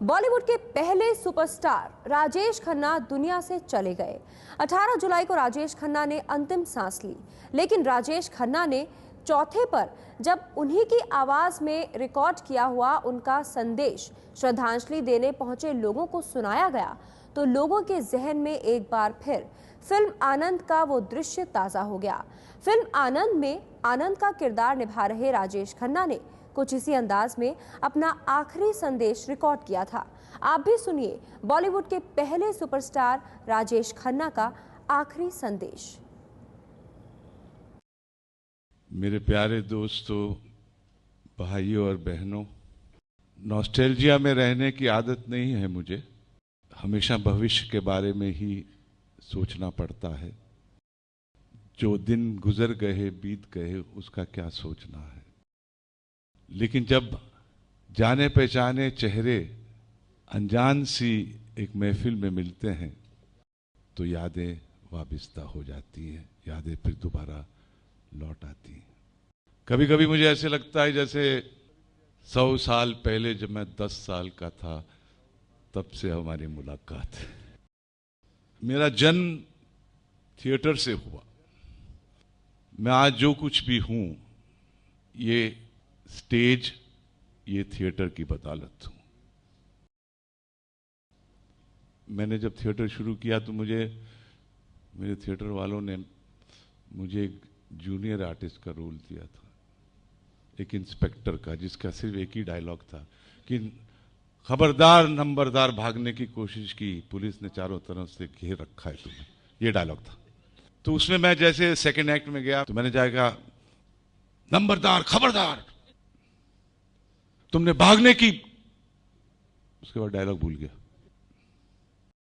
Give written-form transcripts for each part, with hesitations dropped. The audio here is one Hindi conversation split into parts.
बॉलीवुड के पहले सुपरस्टार राजेश खन्ना दुनिया से चले गए। 18 जुलाई को राजेश खन्ना ने अंतिम सांस ली, लेकिन राजेश खन्ना ने चौथे पर जब उन्हीं की आवाज में रिकॉर्ड किया हुआ उनका संदेश श्रद्धांजलि देने पहुंचे लोगों को सुनाया गया तो लोगों के जहन में एक बार फिर फिल्म आनंद का वो दृश्य ताजा हो गया। फिल्म आनंद में आनंद का किरदार निभा रहे राजेश खन्ना ने कुछ इसी अंदाज में अपना आखिरी संदेश रिकॉर्ड किया था। आप भी सुनिए बॉलीवुड के पहले सुपरस्टार राजेश खन्ना का आखिरी संदेश। मेरे प्यारे दोस्तों, भाइयों और बहनों, नॉस्टैल्जिया में रहने की आदत नहीं है मुझे। हमेशा भविष्य के बारे में ही सोचना पड़ता है। जो दिन गुजर गए बीत गए उसका क्या सोचना है। लेकिन जब जाने पहचाने चेहरे अनजान सी एक महफिल में मिलते हैं तो यादें वाबिस्ता हो जाती हैं, यादें फिर दोबारा लौट आती हैं। कभी कभी मुझे ऐसे लगता है जैसे 100 साल पहले जब मैं 10 साल का था तब से हमारी मुलाकात है। मेरा जन्म थिएटर से हुआ। मैं आज जो कुछ भी हूं ये स्टेज, ये थिएटर की बदौलत हूं। मैंने जब थिएटर शुरू किया तो मेरे थिएटर वालों ने मुझे एक जूनियर आर्टिस्ट का रोल दिया था, एक इंस्पेक्टर का, जिसका सिर्फ एक ही डायलॉग था कि खबरदार नंबरदार, भागने की कोशिश की, पुलिस ने चारों तरफ से घेर रखा है तुम्हें। ये डायलॉग था। तो उसमें मैं जैसे सेकंड एक्ट में गया तो मैंने जाएगा, नंबरदार खबरदार तुमने भागने की। उसके बाद डायलॉग भूल गया।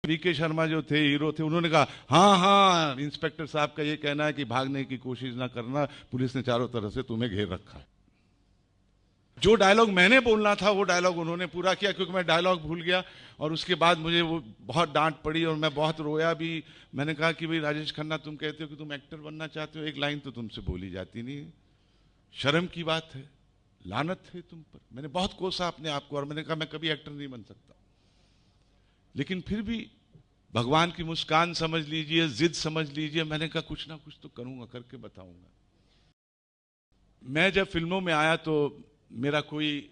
वीके शर्मा जो थे, हीरो थे, उन्होंने कहा हाँ हाँ इंस्पेक्टर साहब का ये कहना है कि भागने की कोशिश ना करना, पुलिस ने चारों तरफ से तुम्हें घेर रखा है। जो डायलॉग मैंने बोलना था वो डायलॉग उन्होंने पूरा किया, क्योंकि मैं डायलॉग भूल गया। और उसके बाद मुझे वो बहुत डांट पड़ी और मैं बहुत रोया भी। मैंने कहा कि भाई राजेश खन्ना, तुम कहते हो कि तुम एक्टर बनना चाहते हो, एक लाइन तो तुमसे बोली जाती नहीं। शर्म की बात है, लानत है तुम पर। मैंने बहुत कोसा अपने आप को और मैंने कहा मैं कभी एक्टर नहीं बन सकता। लेकिन फिर भी भगवान की मुस्कान समझ लीजिए, जिद समझ लीजिए, मैंने कहा कुछ ना कुछ तो करूंगा, करके बताऊंगा। मैं जब फिल्मों में आया तो मेरा कोई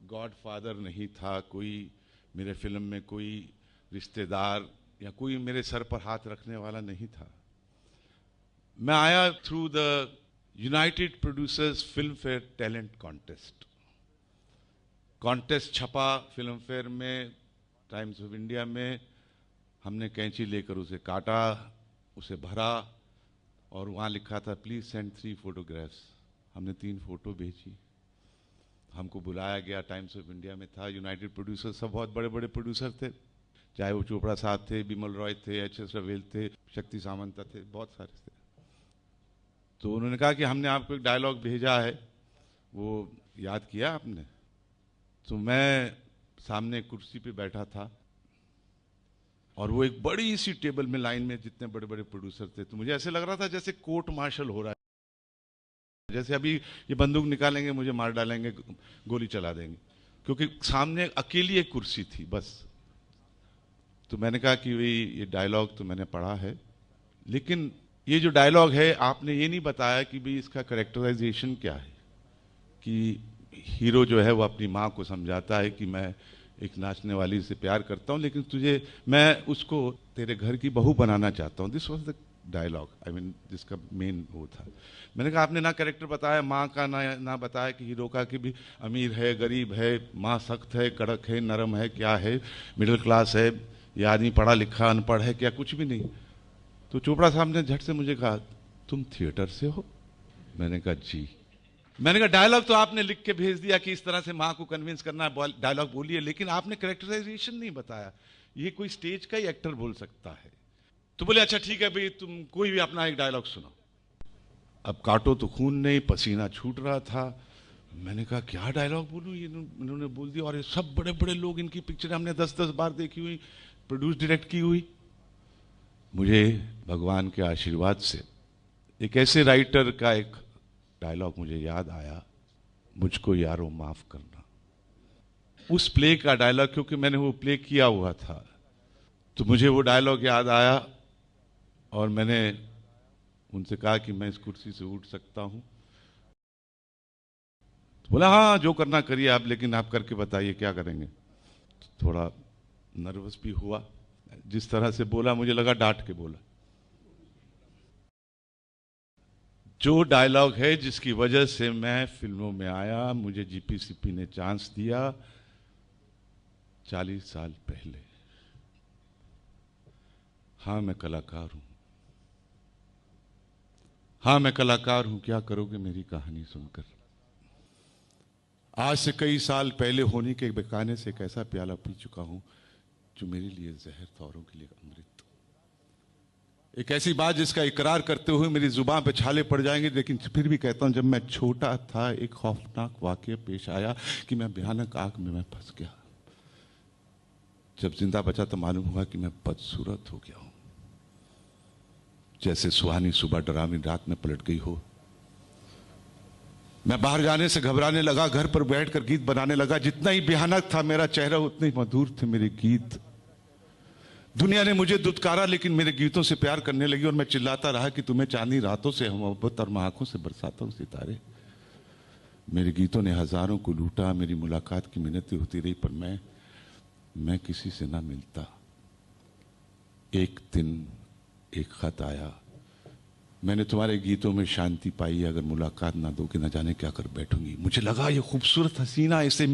गॉडफादर नहीं था, कोई मेरे फिल्म में कोई रिश्तेदार या कोई मेरे सर पर हाथ रखने वाला नहीं था। मैं आया through the United producers film fair talent contest छपा फिल्म फेयर में, टाइम्स ऑफ इंडिया में। हमने कैंची लेकर उसे काटा, उसे भरा और वहाँ लिखा था प्लीज सेंड 3 फोटोग्राफ्स। हमने 3 फोटो भेजी। हमको बुलाया गया, टाइम्स ऑफ इंडिया में था। यूनाइटेड प्रोड्यूसर सब बहुत बड़े बड़े प्रोड्यूसर थे, चाहे वो चोपड़ा साहब थे, बिमल रॉय थे, एच.एस. रवेल थे, शक्ति सामंत थे, बहुत सारे थे। तो उन्होंने कहा कि हमने आपको एक डायलॉग भेजा है, वो याद किया आपने? तो मैं सामने कुर्सी पे बैठा था और वो एक बड़ी सी टेबल में लाइन में जितने बड़े बड़े प्रोड्यूसर थे। तो मुझे ऐसे लग रहा था जैसे कोर्ट मार्शल हो रहा है, जैसे अभी ये बंदूक निकालेंगे, मुझे मार डालेंगे, गोली चला देंगे, क्योंकि सामने अकेली एक कुर्सी थी बस। तो मैंने कहा कि भाई ये डायलॉग तो मैंने पढ़ा है, लेकिन ये जो डायलॉग है आपने ये नहीं बताया कि भाई इसका कैरेक्टराइजेशन क्या है। कि हीरो जो है वो अपनी माँ को समझाता है कि मैं एक नाचने वाली से प्यार करता हूँ, लेकिन मैं उसको तेरे घर की बहू बनाना चाहता हूँ। This was the dialogue, I mean जिसका मेन वो था। मैंने कहा आपने ना कैरेक्टर बताया माँ का, ना बताया कि हीरो का कि भी अमीर है, गरीब है, माँ सख्त है, कड़क है, नरम है, क्या है, मिडिल क्लास है, या आदमी पढ़ा लिखा अनपढ़ है, क्या, कुछ भी नहीं। तो चोपड़ा साहब ने झट से मुझे कहा तुम थिएटर से हो? मैंने कहा जी। मैंने कहा डायलॉग तो आपने लिख के भेज दिया कि इस तरह से माँ को कन्विंस करना है, डायलॉग बोलिए, लेकिन आपने कैरेक्टराइजेशन नहीं बताया। ये कोई स्टेज का ही एक्टर बोल सकता है। तो बोले अच्छा ठीक है भाई, तुम कोई भी अपना एक डायलॉग सुनो। अब काटो तो खून नहीं, पसीना छूट रहा था। मैंने कहा क्या डायलॉग बोलूं, ये इन्होंने बोल दिया। और ये सब बड़े बड़े लोग, इनकी पिक्चर हमने 10-10 बार देखी हुई, प्रोड्यूस डायरेक्ट की हुई। मुझे भगवान के आशीर्वाद से एक ऐसे राइटर का एक डायलॉग मुझे याद आया, मुझको यारो माफ करना। उस प्ले का डायलॉग, क्योंकि मैंने वो प्ले किया हुआ था, तो मुझे वो डायलॉग याद आया और मैंने उनसे कहा कि मैं इस कुर्सी से उठ सकता हूं। तो बोला हाँ जो करना करिए आप, लेकिन आप करके बताइए क्या करेंगे। तो थोड़ा नर्वस भी हुआ, जिस तरह से बोला मुझे लगा डांट के बोला। जो डायलॉग है जिसकी वजह से मैं फिल्मों में आया, मुझे जीपीसीपी ने चांस दिया 40 साल पहले। हाँ मैं कलाकार हूं, हाँ मैं कलाकार हूं, क्या करोगे मेरी कहानी सुनकर। आज से कई साल पहले होने के बहाने से एक ऐसा प्याला पी चुका हूं जो मेरे लिए जहर था, औरों के लिए अमृत। एक ऐसी बात जिसका इकरार करते हुए मेरी जुबान पे छाले पड़ जाएंगे, लेकिन फिर भी कहता हूं, जब मैं छोटा था एक खौफनाक वाकया पेश आया कि मैं भयानक आग में मैं फंस गया। जब जिंदा बचा तो मालूम हुआ कि मैं बदसूरत हो गया हूं, जैसे सुहानी सुबह डरावनी रात में पलट गई हो। मैं बाहर जाने से घबराने लगा, घर पर बैठकर गीत बनाने लगा। जितना ही भयानक था मेरा चेहरा, उतने ही मधुर थे मेरे गीत। दुनिया ने मुझे दुत्कारा, लेकिन मेरे गीतों से प्यार करने लगी और मैं चिल्लाता रहा कि तुम्हें चांदनी रातों से मोहब्बत और मैं आंखों से बरसाता हूं सितारे। मेरे गीतों ने हजारों को लूटा, मेरी मुलाकात की मिन्नतें होती रही, पर मैं किसी से ना मिलता। एक दिन एक खत आया, मैंने तुम्हारे गीतों में शांति पाई, अगर मुलाकात ना दो कि न जाने क्या कर बैठूंगी। मुझे लगा ये खूबसूरत हसीना इसे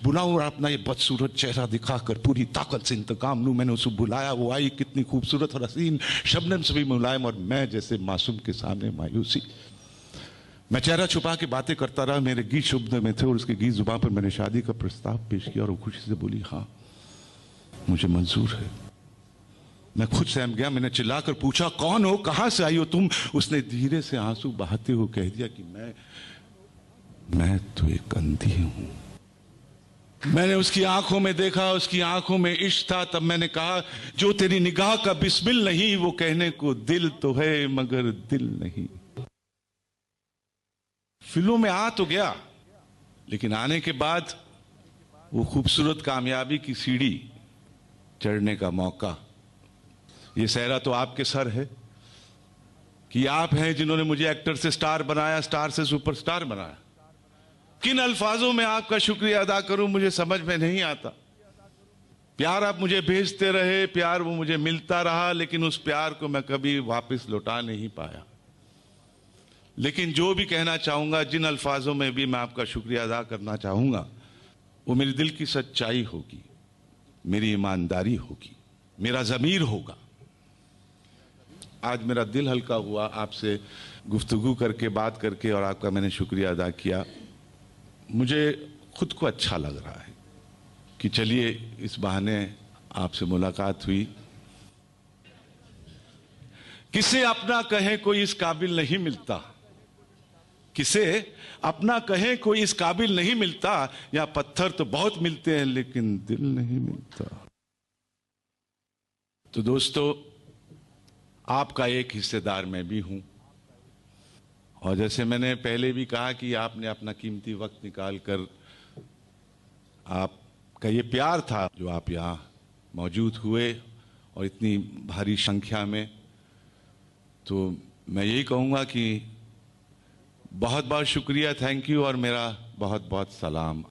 बुलाऊं और अपना ये बदसूरत चेहरा दिखाकर पूरी ताकत से इंतकाम लूं। मैंने उसे बुलाया, वो आई, कितनी खूबसूरत और हसीन, शबनम से भी मुलायम, और मैं जैसे मासूम के सामने मायूसी। मैं चेहरा छुपा के बातें करता रहा। मेरे गीत शुभ में थे और उसके गीत जुबान पर मैंने शादी का प्रस्ताव पेश किया और वो खुशी से बोली हाँ मुझे मंजूर है। मैं खुद सहम गया। मैंने चिल्लाकर पूछा कौन हो, कहां से आई हो तुम। उसने धीरे से आंसू बहाते हुए कह दिया कि मैं तो एक अंधी हूं। मैंने उसकी आंखों में देखा, उसकी आंखों में इश्क था। तब मैंने कहा जो तेरी निगाह का बिस्मिल नहीं, वो कहने को दिल तो है मगर दिल नहीं। फिल्मों में आ तो गया, लेकिन आने के बाद वो खूबसूरत कामयाबी की सीढ़ी चढ़ने का मौका, ये सहरा तो आपके सर है कि आप हैं जिन्होंने मुझे एक्टर से स्टार बनाया, स्टार से सुपरस्टार बनाया। किन अल्फाजों में आपका शुक्रिया अदा करूं मुझे समझ में नहीं आता। प्यार आप मुझे भेजते रहे, प्यार वो मुझे मिलता रहा, लेकिन उस प्यार को मैं कभी वापस लौटा नहीं पाया। लेकिन जो भी कहना चाहूंगा, जिन अल्फाजों में भी मैं आपका शुक्रिया अदा करना चाहूंगा, वो मेरे दिल की सच्चाई होगी, मेरी ईमानदारी होगी, मेरा ज़मीर होगा। आज मेरा दिल हल्का हुआ आपसे गुफ्तगू करके, बात करके, और आपका मैंने शुक्रिया अदा किया। मुझे खुद को अच्छा लग रहा है कि चलिए इस बहाने आपसे मुलाकात हुई। किसे अपना कहे कोई इस काबिल नहीं मिलता, किसे अपना कहे कोई इस काबिल नहीं मिलता। या पत्थर तो बहुत मिलते हैं लेकिन दिल नहीं मिलता। तो दोस्तों, आपका एक हिस्सेदार मैं भी हूं, और जैसे मैंने पहले भी कहा कि आपने अपना कीमती वक्त निकाल कर, आपका ये प्यार था जो आप यहाँ मौजूद हुए और इतनी भारी संख्या में। तो मैं यही कहूँगा कि बहुत बहुत शुक्रिया, थैंक यू, और मेरा बहुत बहुत सलाम।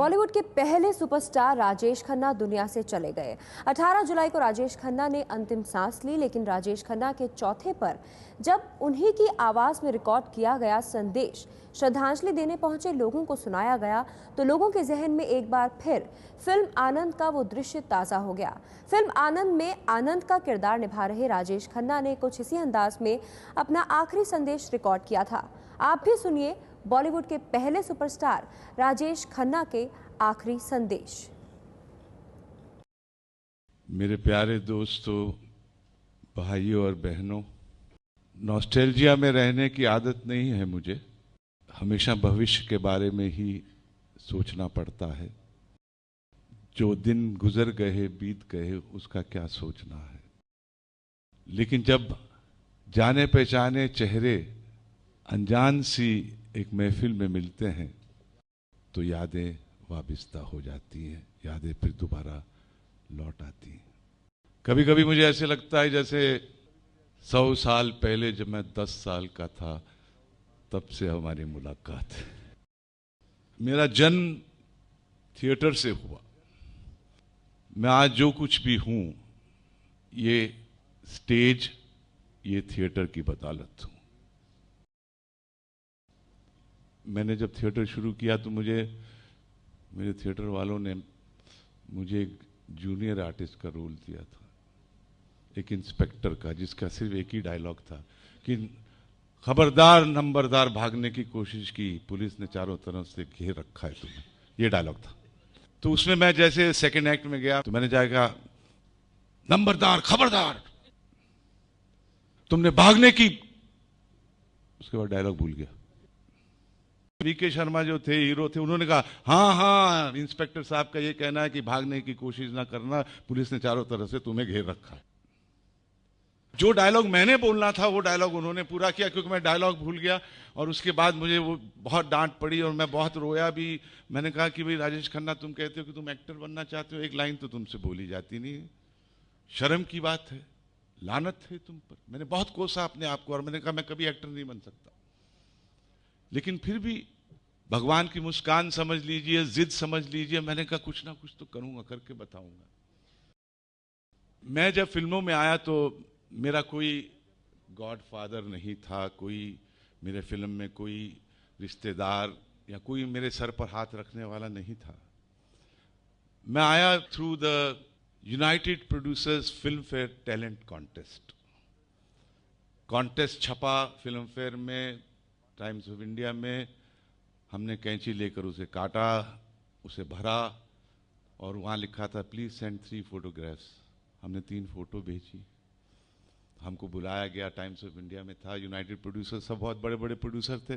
बॉलीवुड के पहले सुपरस्टार राजेश खन्ना दुनिया से चले गए। 18 जुलाई को राजेश खन्ना ने अंतिम सांस ली, लेकिन राजेश खन्ना के चौथे पर जब उन्हीं की आवाज में रिकॉर्ड किया गया संदेश श्रद्धांजलि देने पहुंचे लोगों को सुनाया गया, तो लोगों के जहन में एक बार फिर फिल्म आनंद का वो दृश्य ताज़ा हो गया। फिल्म आनंद में आनंद का किरदार निभा रहे राजेश खन्ना ने कुछ इसी अंदाज में अपना आखिरी संदेश रिकॉर्ड किया था। आप भी सुनिए बॉलीवुड के पहले सुपरस्टार राजेश खन्ना के आखिरी संदेश। मेरे प्यारे दोस्तों, भाइयों और बहनों, नॉस्टैल्जिया में रहने की आदत नहीं है मुझे। हमेशा भविष्य के बारे में ही सोचना पड़ता है। जो दिन गुजर गए बीत गए उसका क्या सोचना है। लेकिन जब जाने पहचाने चेहरे अनजान सी एक महफिल में मिलते हैं तो यादें वाबिस्ता हो जाती हैं, यादें फिर दोबारा लौट आती हैं। कभी कभी मुझे ऐसे लगता है जैसे 100 साल पहले जब मैं 10 साल का था तब से हमारी मुलाकात है। मेरा जन्म थिएटर से हुआ। मैं आज जो कुछ भी हूं ये स्टेज, ये थिएटर की बदौलत हूं। मैंने जब थिएटर शुरू किया तो मेरे थिएटर वालों ने मुझे एक जूनियर आर्टिस्ट का रोल दिया था, एक इंस्पेक्टर का, जिसका सिर्फ एक ही डायलॉग था कि खबरदार नंबरदार, भागने की कोशिश की, पुलिस ने चारों तरफ से घेर रखा है तुम्हें। ये डायलॉग था। तो उसमें मैं जैसे सेकंड एक्ट में गया तो मैंने जाएगा, नंबरदार खबरदार तुमने भागने की, उसके बाद डायलॉग भूल गया। वीके शर्मा जो थे, हीरो थे, उन्होंने कहा हाँ हाँ इंस्पेक्टर साहब का ये कहना है कि भागने की कोशिश ना करना, पुलिस ने चारों तरफ से तुम्हें घेर रखा है। जो डायलॉग मैंने बोलना था वो डायलॉग उन्होंने पूरा किया, क्योंकि मैं डायलॉग भूल गया। और उसके बाद मुझे वो बहुत डांट पड़ी और मैं बहुत रोया भी। मैंने कहा कि भाई राजेश खन्ना, तुम कहते हो कि तुम एक्टर बनना चाहते हो, एक लाइन तो तुमसे बोली जाती नहीं, शर्म की बात है, लानत है तुम पर। मैंने बहुत कोसा अपने आप को और मैंने कहा मैं कभी एक्टर नहीं बन सकता। लेकिन फिर भी भगवान की मुस्कान समझ लीजिए, जिद समझ लीजिए, मैंने कहा कुछ ना कुछ तो करूंगा, करके बताऊंगा। मैं जब फिल्मों में आया तो मेरा कोई गॉडफादर नहीं था, कोई मेरे फिल्म में कोई रिश्तेदार या कोई मेरे सर पर हाथ रखने वाला नहीं था। मैं आया through the United producers film fair talent contest. Contest छपा फिल्म फेयर में, टाइम्स ऑफ इंडिया में। हमने कैंची लेकर उसे काटा, उसे भरा और वहाँ लिखा था प्लीज सेंड 3 फोटोग्राफ्स। हमने 3 फोटो भेजी। हमको बुलाया गया, टाइम्स ऑफ इंडिया में था, यूनाइटेड प्रोड्यूसर, सब बहुत बड़े बड़े प्रोड्यूसर थे,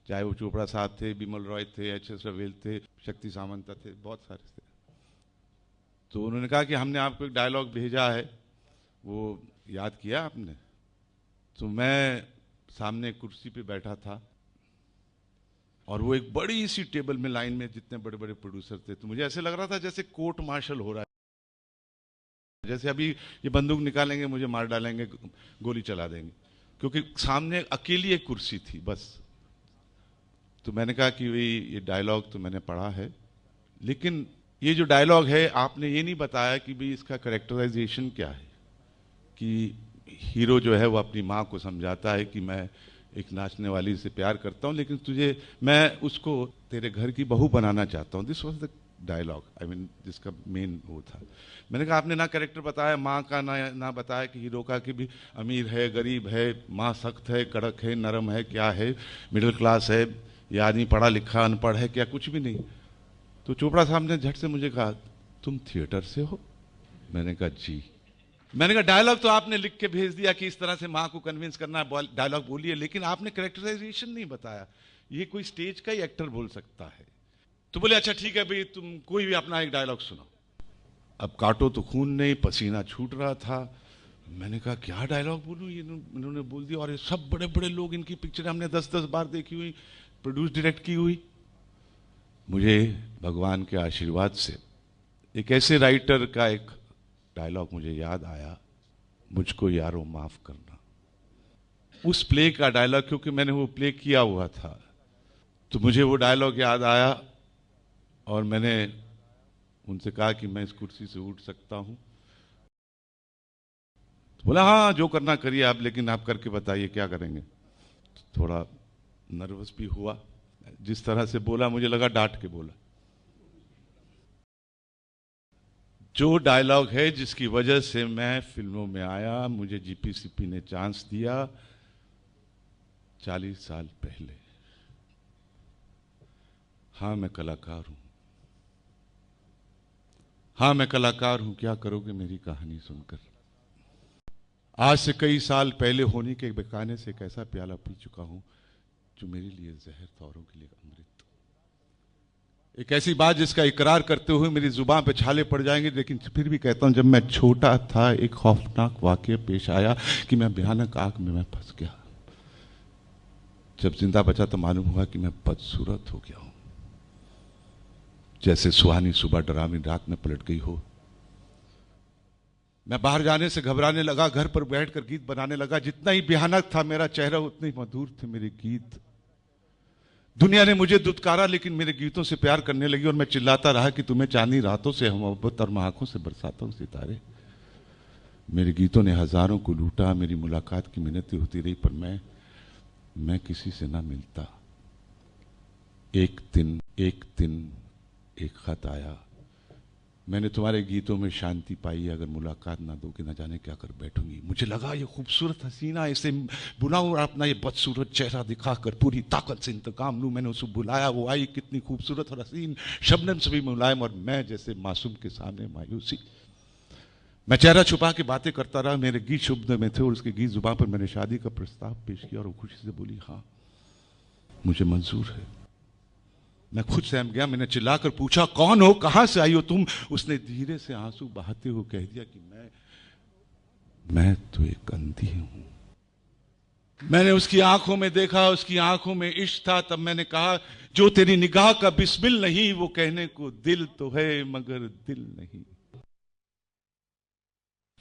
चाहे वो चोपड़ा साहब थे, बिमल रॉय थे, एच.एस. रवेल थे, शक्ति सामंत थे, बहुत सारे थे। तो उन्होंने कहा कि हमने आपको एक डायलॉग भेजा है, वो याद किया आपने? तो मैं सामने कुर्सी पे बैठा था और वो एक बड़ी सी टेबल में लाइन में जितने बड़े बड़े प्रोड्यूसर थे, तो मुझे ऐसे लग रहा था जैसे कोर्ट मार्शल हो रहा है, जैसे अभी ये बंदूक निकालेंगे, मुझे मार डालेंगे, गोली चला देंगे, क्योंकि सामने अकेली एक कुर्सी थी बस। तो मैंने कहा कि भाई ये डायलॉग तो मैंने पढ़ा है, लेकिन ये जो डायलॉग है आपने ये नहीं बताया कि भाई इसका कैरेक्टराइजेशन क्या है। कि हीरो जो है वो अपनी माँ को समझाता है कि मैं एक नाचने वाली से प्यार करता हूँ, लेकिन मैं उसको तेरे घर की बहू बनाना चाहता हूँ। This was the dialogue, I mean जिसका मेन वो था। मैंने कहा आपने ना कैरेक्टर बताया माँ का, ना बताया कि हीरो का कि भी अमीर है, गरीब है, माँ सख्त है, कड़क है, नरम है, क्या है, मिडिल क्लास है, या आदमी पढ़ा लिखा अनपढ़ है, क्या, कुछ भी नहीं। तो चोपड़ा साहब ने झट से मुझे कहा तुम थिएटर से हो? मैंने कहा जी। मैंने कहा डायलॉग तो आपने लिख के भेज दिया कि इस तरह से माँ को कन्विंस करना है, डायलॉग बोलिए, लेकिन आपने कैरेक्टराइजेशन नहीं बताया। ये कोई स्टेज का ही एक्टर बोल सकता है। तो बोले अच्छा ठीक है भाई, तुम कोई भी अपना एक डायलॉग सुनाओ। अब काटो तो खून नहीं, पसीना छूट रहा था। मैंने कहा क्या डायलॉग बोलूं, ये इन्होंने बोल दिया। और ये सब बड़े बड़े लोग, इनकी पिक्चर हमने 10-10 बार देखी हुई, प्रोड्यूस डायरेक्ट की हुई। मुझे भगवान के आशीर्वाद से एक ऐसे राइटर का एक डायलॉग मुझे याद आया, मुझको यारो माफ करना। उस प्ले का डायलॉग, क्योंकि मैंने वो प्ले किया हुआ था, तो मुझे वो डायलॉग याद आया और मैंने उनसे कहा कि मैं इस कुर्सी से उठ सकता हूं। तो बोला हाँ जो करना करिए आप, लेकिन आप करके बताइए क्या करेंगे। तो थोड़ा नर्वस भी हुआ। जिस तरह से बोला मुझे लगा डांट के बोला। जो डायलॉग है जिसकी वजह से मैं फिल्मों में आया, मुझे जीपीसीपी ने चांस दिया 40 साल पहले। हाँ मैं कलाकार हूं, हाँ मैं कलाकार हूं, क्या करोगे मेरी कहानी सुनकर। आज से कई साल पहले होने के बहाने से एक ऐसा प्याला पी चुका हूं जो मेरे लिए जहर था, औरों के लिए अमृत। एक ऐसी बात जिसका इकरार करते हुए मेरी जुबान पे छाले पड़ जाएंगे, लेकिन फिर भी कहता हूं, जब मैं छोटा था एक खौफनाक वाकया पेश आया कि मैं भयानक आग में मैं फंस गया। जब जिंदा बचा तो मालूम हुआ कि मैं बदसूरत हो गया हूं, जैसे सुहानी सुबह डरावनी रात में पलट गई हो। मैं बाहर जाने से घबराने लगा, घर पर बैठकर गीत बनाने लगा। जितना ही भयानक था मेरा चेहरा, उतने ही मधुर थे मेरे गीत। दुनिया ने मुझे दुत्कारा, लेकिन मेरे गीतों से प्यार करने लगी और मैं चिल्लाता रहा कि तुम्हें चांदनी रातों से मोहब्बत और मैं आंखों से बरसाता हूं सितारे। मेरे गीतों ने हजारों को लूटा, मेरी मुलाकात की मिन्नतें होती रही, पर मैं किसी से ना मिलता। एक दिन एक खत आया, मैंने तुम्हारे गीतों में शांति पाई, अगर मुलाकात ना दोगे न जाने क्या कर बैठूंगी। मुझे लगा ये खूबसूरत हसीना, इसे बुलाऊं, अपना ये बदसूरत चेहरा दिखाकर पूरी ताकत से इंतकाम लूं। मैंने उसे बुलाया, वो आई, कितनी खूबसूरत और हसीन, शबनम से भी मुलायम, और मैं जैसे मासूम के सामने मायूसी। मैं चेहरा छुपा के बातें करता रहा। मेरे गीत शुभ में थे और उसके गीत जुबान पर मैंने शादी का प्रस्ताव पेश किया और वो खुशी से बोली, हाँ मुझे मंजूर है। मैं खुद सहम गया। मैंने चिल्लाकर पूछा, कौन हो, कहां से आई हो तुम? उसने धीरे से आंसू बहाते हुए कह दिया कि मैं तो एक अंधी हूं। मैंने उसकी आंखों में देखा, उसकी आंखों में इश्क था। तब मैंने कहा, जो तेरी निगाह का बिस्मिल नहीं, वो कहने को दिल तो है मगर दिल नहीं।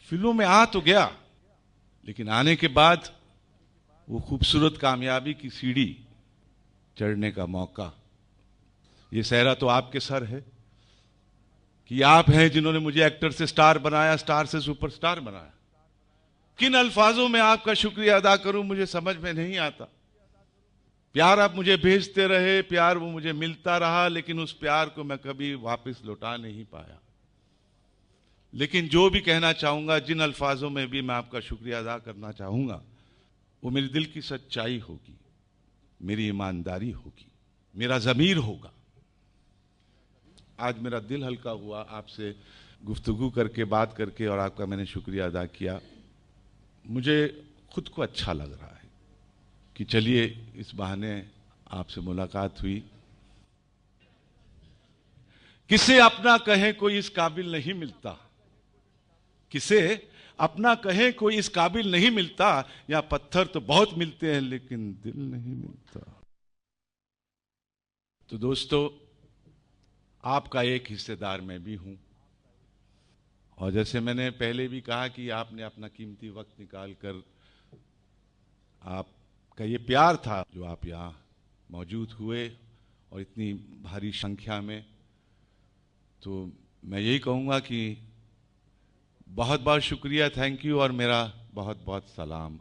फिल्मों में आ तो गया, लेकिन आने के बाद वो खूबसूरत कामयाबी की सीढ़ी चढ़ने का मौका, ये सहरा तो आपके सर है कि आप हैं जिन्होंने मुझे एक्टर से स्टार बनाया, स्टार से सुपरस्टार बनाया। किन अल्फाजों में आपका शुक्रिया अदा करूं मुझे समझ में नहीं आता। प्यार आप मुझे भेजते रहे, प्यार वो मुझे मिलता रहा, लेकिन उस प्यार को मैं कभी वापस लौटा नहीं पाया। लेकिन जो भी कहना चाहूंगा, जिन अल्फाजों में भी मैं आपका शुक्रिया अदा करना चाहूंगा, वो मेरे दिल की सच्चाई होगी, मेरी ईमानदारी होगी, मेरा ज़मीर होगा। आज मेरा दिल हल्का हुआ आपसे गुफ्तगू करके, बात करके, और आपका मैंने शुक्रिया अदा किया। मुझे खुद को अच्छा लग रहा है कि चलिए इस बहाने आपसे मुलाकात हुई। किसे अपना कहे कोई इस काबिल नहीं मिलता, किसे अपना कहे कोई इस काबिल नहीं मिलता, या पत्थर तो बहुत मिलते हैं लेकिन दिल नहीं मिलता। तो दोस्तों, आपका एक हिस्सेदार मैं भी हूं, और जैसे मैंने पहले भी कहा कि आपने अपना कीमती वक्त निकालकर, आपका ये प्यार था जो आप यहां मौजूद हुए और इतनी भारी संख्या में, तो मैं यही कहूंगा कि बहुत बहुत शुक्रिया, थैंक यू, और मेरा बहुत बहुत सलाम।